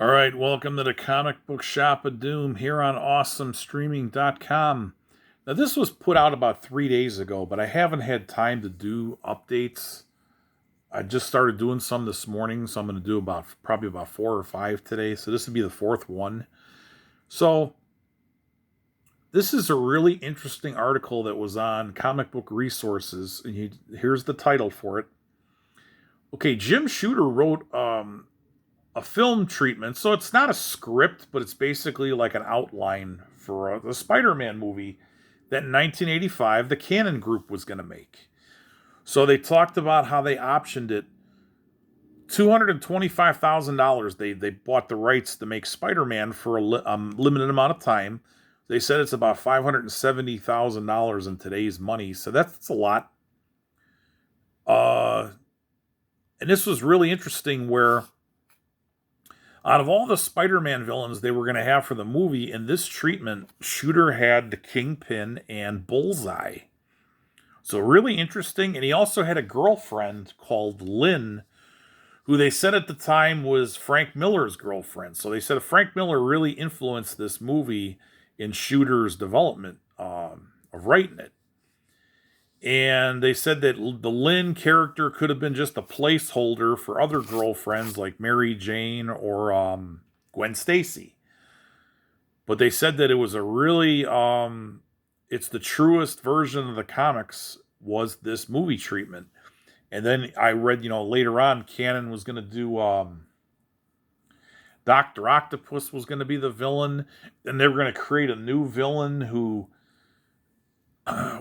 All right, welcome to the Comic Book Shop of Doom here on AwesomeStreaming.com. Now, this was put out about 3 days ago, but I haven't had time to do updates. I just started doing some this morning, so I'm going to do probably about 4 or 5 today. So this would be the fourth one. So this is a really interesting article that was on Comic Book Resources, and here's the title for it. Okay, Jim Shooter wrote a film treatment. So it's not a script, but it's basically like an outline for the Spider-Man movie that in 1985 the Cannon Group was going to make. So they talked about how they optioned it. $225,000. They bought the rights to make Spider-Man for a limited amount of time. They said it's about $570,000 in today's money, so that's a lot. And this was really interesting where out of all the Spider-Man villains they were going to have for the movie, in this treatment, Shooter had the Kingpin and Bullseye. So really interesting. And he also had a girlfriend called Lynn, who they said at the time was Frank Miller's girlfriend. So they said Frank Miller really influenced this movie in Shooter's development of writing it. And they said that the Lynn character could have been just a placeholder for other girlfriends like Mary Jane or Gwen Stacy. But they said that it was a really, it's the truest version of the comics was this movie treatment. And then I read, later on, Cannon was going to do, Dr. Octopus was going to be the villain. And they were going to create a new villain who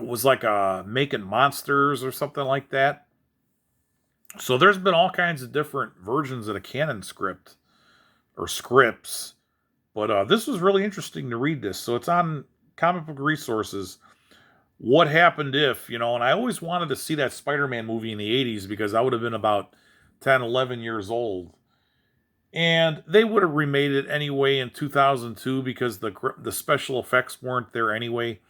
was like making monsters or something like that. So there's been all kinds of different versions of the Cannon script or scripts, but this was really interesting to read this. So it's on Comic Book Resources. What happened if, and I always wanted to see that Spider-Man movie in the 80s because I would have been about 10, 11 years old. And they would have remade it anyway in 2002 because the special effects weren't there anyway.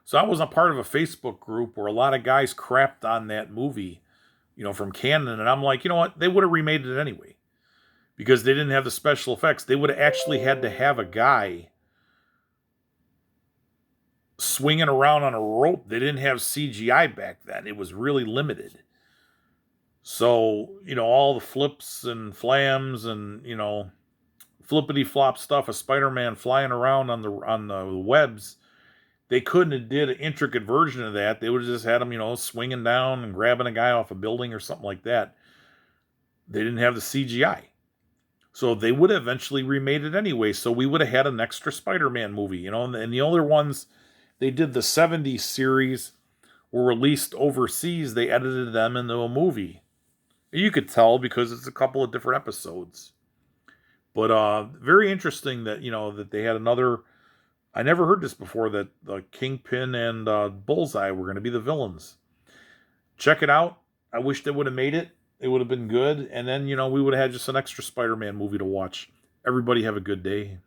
So I was a part of a Facebook group where a lot of guys crapped on that movie, from Cannon. And I'm like, you know what? They would have remade it anyway. Because they didn't have the special effects. They would have actually had to have a guy swinging around on a rope. They didn't have CGI back then. It was really limited. So, all the flips and flams and, flippity flop stuff of Spider-Man flying around on the webs, they couldn't have did an intricate version of that. They would have just had him, swinging down and grabbing a guy off a building or something like that. They didn't have the CGI. So they would have eventually remade it anyway. So we would have had an extra Spider-Man movie, and the other ones, they did the 70s series were released overseas. They edited them into a movie. You could tell because it's a couple of different episodes. But very interesting that, that they had another. I never heard this before, that the Kingpin and Bullseye were going to be the villains. Check it out. I wish they would have made it. It would have been good. And then, we would have had just an extra Spider-Man movie to watch. Everybody have a good day.